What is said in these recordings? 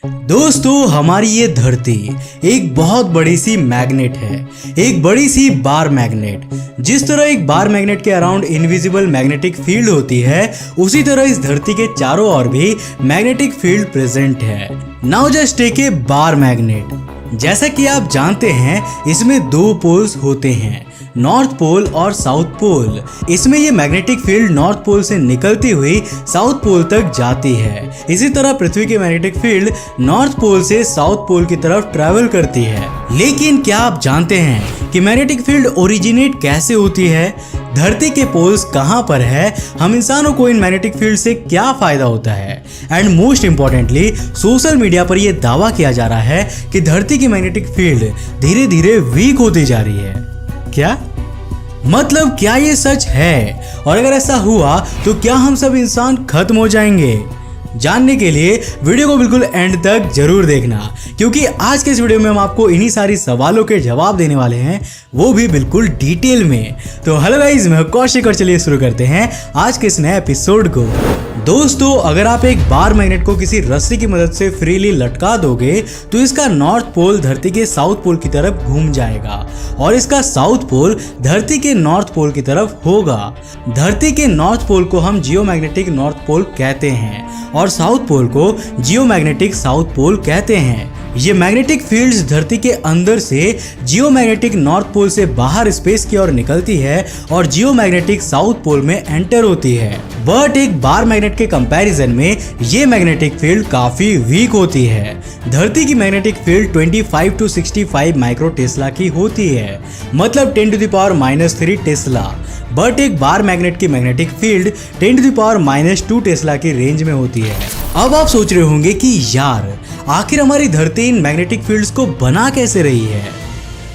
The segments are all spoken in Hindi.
दोस्तों, हमारी ये धरती एक बहुत बड़ी सी मैग्नेट है, एक बड़ी सी बार मैग्नेट। जिस तरह एक बार मैग्नेट के अराउंड इनविजिबल मैग्नेटिक फील्ड होती है, उसी तरह इस धरती के चारों ओर भी मैग्नेटिक फील्ड प्रेजेंट है। Now just take a bar magnet. जैसा कि आप जानते हैं, इसमें दो पोल्स होते हैं, नॉर्थ पोल और साउथ पोल। इसमें ये मैग्नेटिक फील्ड नॉर्थ पोल से निकलती हुई साउथ पोल तक जाती है। इसी तरह पृथ्वी की मैग्नेटिक फील्ड नॉर्थ पोल से साउथ पोल की तरफ ट्रैवल करती है। लेकिन क्या आप जानते हैं कि मैग्नेटिक फील्ड ओरिजिनेट कैसे होती है? धरती के पोल्स कहां पर है? हम इंसानों को इन मैग्नेटिक फील्ड से क्या फायदा होता है? And most importantly, social media पर यह दावा किया जा रहा है कि धरती की मैग्नेटिक फील्ड धीरे धीरे वीक होती जा रही है। क्या मतलब, क्या ये सच है? और अगर ऐसा हुआ तो क्या हम सब इंसान खत्म हो जाएंगे? जानने के लिए वीडियो को बिल्कुल एंड तक जरूर देखना, क्योंकि आज के इस वीडियो में हम आपको इन्हीं सारी सवालों के जवाब देने वाले हैं, वो भी बिल्कुल डिटेल में। तो हेलो गाइस, मैं कौशिक और चलिए शुरू करते हैं आज के इस नए एपिसोड को। दोस्तों, अगर आप एक बार मैग्नेट को किसी रस्सी की मदद से फ्रीली लटका दोगे तो इसका नॉर्थ पोल धरती के साउथ पोल की तरफ घूम जाएगा और इसका साउथ पोल धरती के नॉर्थ पोल की तरफ होगा। धरती के नॉर्थ पोल को हम जियोमैग्नेटिक नॉर्थ पोल कहते हैं और साउथ पोल को जियोमैग्नेटिक साउथ पोल कहते हैं। ये मैग्नेटिक फील्ड्स धरती के अंदर से जियोमैग्नेटिक नॉर्थ पोल से बाहर स्पेस की ओर निकलती है और जियोमैग्नेटिक साउथ पोल में एंटर होती है। बट एक बार मैग्नेट के कंपैरिजन में ये मैग्नेटिक फील्ड काफी वीक होती है। धरती की magnetic field 25 to 65 micro Tesla की होती है, मतलब 10⁻³ टेस्ला। बट एक बार मैग्नेट की मैग्नेटिक फील्ड 10⁻² टेस्ला की रेंज में होती है। अब आप सोच रहे होंगे कि यार, आखिर हमारी धरती इन मैग्नेटिक फील्ड्स को बना कैसे रही है?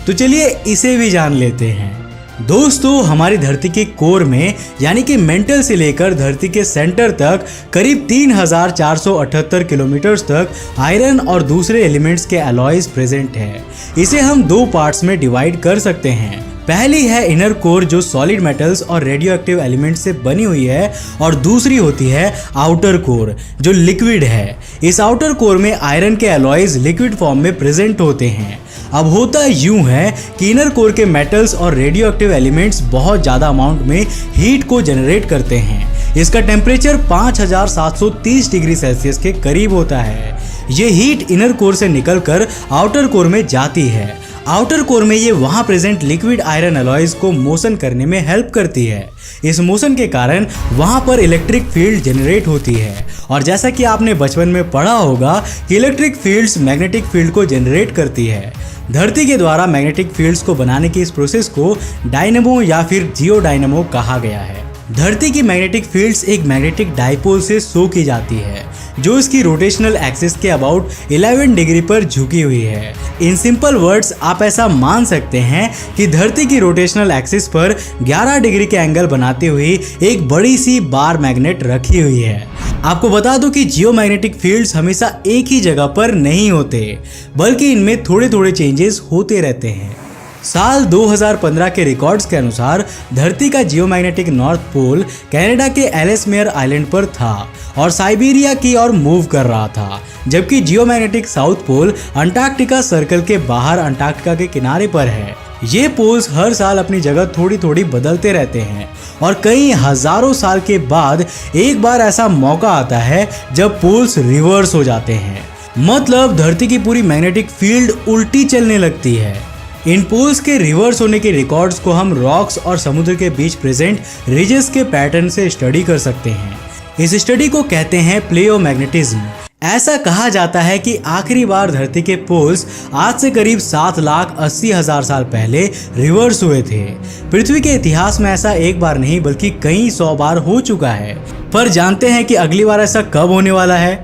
तो चलिए इसे भी जान लेते हैं। दोस्तों, हमारी धरती के कोर में यानी कि मेंटल से लेकर धरती के सेंटर तक करीब 3478 किलोमीटर तक आयरन और दूसरे एलिमेंट्स के अलॉयज प्रेजेंट है। इसे हम दो पार्ट्स में डिवाइड कर सकते हैं। पहली है इनर कोर, जो सॉलिड मेटल्स और रेडियो एक्टिव एलिमेंट्स से बनी हुई है, और दूसरी होती है आउटर कोर, जो लिक्विड है। इस आउटर कोर में आयरन के अलॉयज लिक्विड फॉर्म में प्रेजेंट होते हैं। अब होता यूं है कि इनर कोर के मेटल्स और रेडियो एक्टिव एलिमेंट्स बहुत ज़्यादा अमाउंट में हीट को जनरेट करते हैं। इसका टेम्परेचर 5730 डिग्री सेल्सियस के करीब होता है। ये हीट इनर कोर से निकलकर आउटर कोर में जाती है। आउटर कोर में ये वहां प्रेजेंट लिक्विड आयरन अलॉयज को मोशन करने में हेल्प करती है। इस मोशन के कारण वहां पर इलेक्ट्रिक फील्ड जनरेट होती है, और जैसा कि आपने बचपन में पढ़ा होगा कि इलेक्ट्रिक फील्ड्स मैग्नेटिक फील्ड को जनरेट करती है। धरती के द्वारा मैग्नेटिक फील्ड्स को बनाने की इस प्रोसेस को डायनेमो या फिर जियो डायनेमो कहा गया है। धरती की मैग्नेटिक फील्ड्स एक मैग्नेटिक डाइपोल से शो की जाती है, जो इसकी रोटेशनल एक्सिस के अबाउट 11 डिग्री पर झुकी हुई है। इन सिंपल वर्ड्स, आप ऐसा मान सकते हैं कि धरती की रोटेशनल एक्सिस पर 11 डिग्री के एंगल बनाती हुई एक बड़ी सी बार मैग्नेट रखी हुई है। आपको बता दूं कि जियोमैग्नेटिक फील्ड्स हमेशा एक ही जगह पर नहीं होते, बल्कि इनमें थोड़े थोड़े चेंजेस होते रहते हैं। साल 2015 के रिकॉर्ड्स के अनुसार धरती का जियोमैग्नेटिक नॉर्थ पोल कनाडा के एलेसमेयर आइलैंड पर था और साइबेरिया की ओर मूव कर रहा था, जबकि geomagnetic south pole Antarctica circle के बाहर अंटार्कटिका के किनारे पर है। ये पोल्स हर साल अपनी जगह थोड़ी थोड़ी बदलते रहते हैं और कई हजारों साल के बाद एक बार ऐसा मौका आता है जब पोल्स रिवर्स हो जाते हैं। मतलब धरती की पूरी मैग्नेटिक फील्ड उल्टी चलने लगती है। इन पोल्स के रिवर्स होने के रिकॉर्ड्स को हम रॉक्स और समुद्र के बीच प्रेजेंट रिजेस के पैटर्न से स्टडी कर सकते हैं। इस स्टडी को कहते हैं प्लेओमैग्नेटिज्म। ऐसा कहा जाता है कि आखिरी बार धरती के पोल्स आज से करीब 7,80,000 साल पहले रिवर्स हुए थे। पृथ्वी के इतिहास में ऐसा एक बार नहीं बल्कि कई 100 बार हो चुका है। पर जानते हैं कि अगली बार ऐसा कब होने वाला है?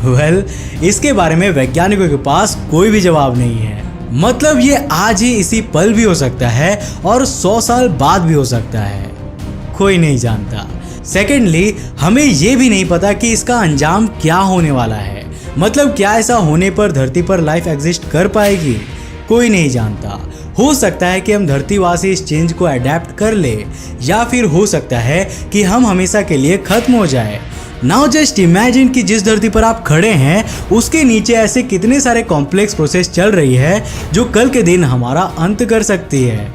वेल, इसके बारे में वैज्ञानिकों के पास कोई भी जवाब नहीं है। मतलब ये आज ही इसी पल भी हो सकता है और 100 साल बाद भी हो सकता है, कोई नहीं जानता। सेकेंडली, हमें ये भी नहीं पता कि इसका अंजाम क्या होने वाला है। मतलब क्या ऐसा होने पर धरती पर लाइफ एग्जिस्ट कर पाएगी? कोई नहीं जानता। हो सकता है कि हम धरतीवासी इस चेंज को अडेप्ट कर ले, या फिर हो सकता है कि हम हमेशा के लिए खत्म हो जाए। नाउ जस्ट इमेजिन कि जिस धरती पर आप खड़े हैं उसके नीचे ऐसे कितने सारे कॉम्प्लेक्स प्रोसेस चल रही है जो कल के दिन हमारा अंत कर सकती है।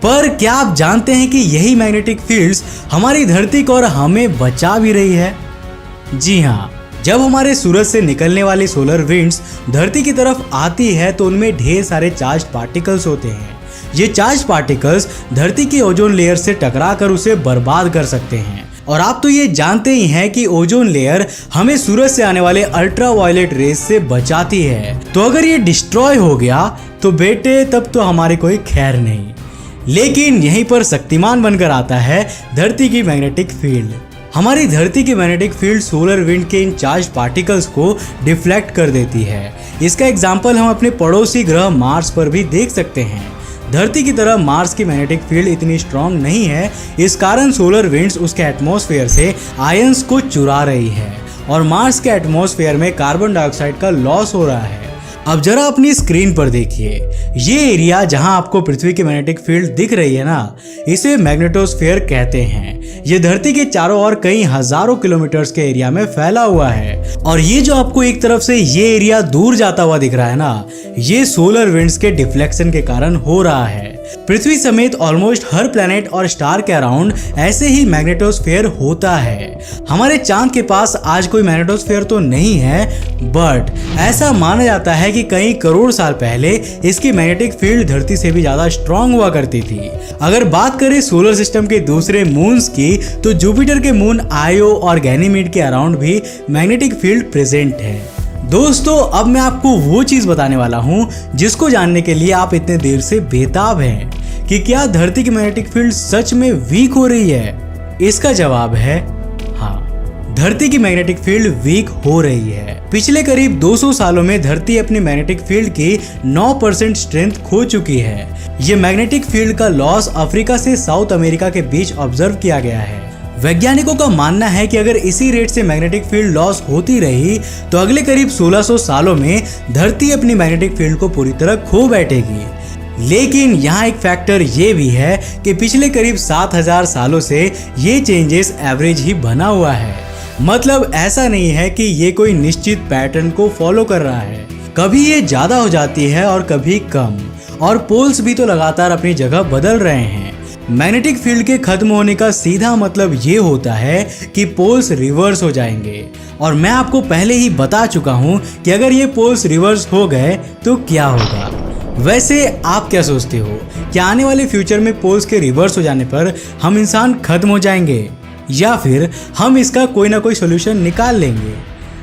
पर क्या आप जानते हैं कि यही मैग्नेटिक फील्ड्स हमारी धरती को और हमें बचा भी रही है? जी हाँ, जब हमारे सूरज से निकलने वाली सोलर विंड्स धरती की तरफ आती है तो उनमें ढेर सारे चार्ज पार्टिकल्स होते हैं। ये चार्ज पार्टिकल्स धरती की ओजोन लेयर से टकराकर उसे बर्बाद कर सकते हैं। और आप तो ये जानते ही हैं कि ओजोन लेयर हमें सूरज से आने वाले अल्ट्रावायलेट रेज से बचाती है। तो अगर ये डिस्ट्रॉय हो गया तो बेटे तब तो हमारी कोई खैर नहीं। लेकिन यहीं पर शक्तिमान बनकर आता है धरती की मैग्नेटिक फील्ड। हमारी धरती की मैग्नेटिक फील्ड सोलर विंड के इन चार्ज पार्टिकल्स को डिफ्लेक्ट कर देती है। इसका एग्जाम्पल हम अपने पड़ोसी ग्रह मार्स पर भी देख सकते हैं। धरती की तरह मार्स की मैग्नेटिक फील्ड इतनी स्ट्रांग नहीं है, इस कारण सोलर विंड्स उसके एटमॉस्फेयर से आयंस को चुरा रही है और मार्स के एटमॉस्फेयर में कार्बन डाइऑक्साइड का लॉस हो रहा है। अब जरा अपनी स्क्रीन पर देखिए, ये एरिया जहां आपको पृथ्वी की मैग्नेटिक फील्ड दिख रही है ना, इसे मैग्नेटोस्फीयर कहते हैं। ये धरती के चारों ओर कई हजारों किलोमीटर्स के एरिया में फैला हुआ है और ये जो आपको एक तरफ से ये एरिया दूर जाता हुआ दिख रहा है ना, ये सोलर विंड्स के डिफ्लेक्शन के कारण हो रहा है। पृथ्वी समेत ऑलमोस्ट हर प्लेनेट और स्टार के अराउंड ऐसे ही मैग्नेटोस्फीयर होता है। हमारे चांद के पास आज कोई मैग्नेटोस्फीयर तो नहीं है, बट ऐसा माना जाता है कि कई करोड़ साल पहले इसकी मैग्नेटिक फील्ड धरती से भी ज्यादा स्ट्रांग हुआ करती थी। अगर बात करें सोलर सिस्टम के दूसरे मून्स की, तो जुपिटर के मून आयो और गैनीमेड के अराउंड भी मैग्नेटिक फील्ड प्रेजेंट है। दोस्तों, अब मैं आपको वो चीज बताने वाला हूँ जिसको जानने के लिए आप इतने देर से बेताब हैं कि क्या धरती की मैग्नेटिक फील्ड सच में वीक हो रही है। इसका जवाब है हाँ, धरती की मैग्नेटिक फील्ड वीक हो रही है। पिछले करीब 200 सालों में धरती अपनी मैग्नेटिक फील्ड की 9% स्ट्रेंथ खो चुकी है। ये मैग्नेटिक फील्ड का लॉस अफ्रीका से साउथ अमेरिका के बीच ऑब्जर्व किया गया है। वैज्ञानिकों का मानना है कि अगर इसी रेट से मैग्नेटिक फील्ड लॉस होती रही तो अगले करीब 1600 सालों में धरती अपनी मैग्नेटिक फील्ड को पूरी तरह खो बैठेगी। लेकिन यहाँ एक फैक्टर ये भी है कि पिछले करीब 7000 सालों से ये चेंजेस एवरेज ही बना हुआ है। मतलब ऐसा नहीं है कि ये कोई निश्चित पैटर्न को फॉलो कर रहा है। कभी ये ज्यादा हो जाती है और कभी कम, और पोल्स भी तो लगातार अपनी जगह बदल रहे हैं। मैग्नेटिक फील्ड के खत्म होने का सीधा मतलब ये होता है कि पोल्स रिवर्स हो जाएंगे। और मैं आपको पहले ही बता चुका हूँ कि अगर ये पोल्स रिवर्स हो गए तो क्या होगा। वैसे आप क्या सोचते हो, क्या आने वाले फ्यूचर में पोल्स के रिवर्स हो जाने पर हम इंसान खत्म हो जाएंगे या फिर हम इसका कोई ना कोई सोल्यूशन निकाल लेंगे?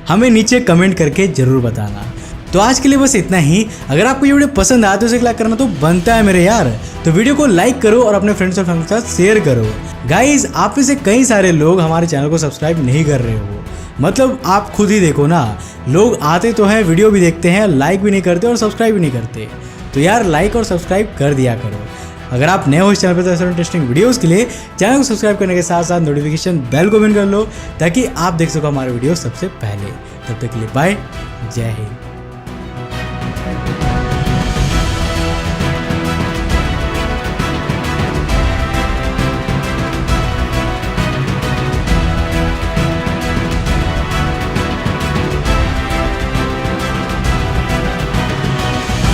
हमें नीचे कमेंट करके जरूर बताना। तो आज के लिए बस इतना ही। अगर आपको ये वीडियो पसंद आया तो इसे लाइक करना तो बनता है मेरे यार। तो वीडियो को लाइक करो और अपने फ्रेंड्स और फैमिली के साथ शेयर करो। गाइज, आप में से कई सारे लोग हमारे चैनल को सब्सक्राइब नहीं कर रहे हो। मतलब आप खुद ही देखो ना, लोग आते तो हैं, वीडियो भी देखते हैं, लाइक भी नहीं करते और सब्सक्राइब भी नहीं करते। तो यार लाइक और सब्सक्राइब कर दिया करो। अगर आप नए हो इस चैनल पर तो ऐसे इंटरेस्टिंग वीडियोस के लिए चैनल को सब्सक्राइब करने के साथ साथ नोटिफिकेशन बेल को ऑन कर लो ताकि आप देख सको हमारे वीडियो सबसे पहले। तब तक के लिए बाय, जय हिंद।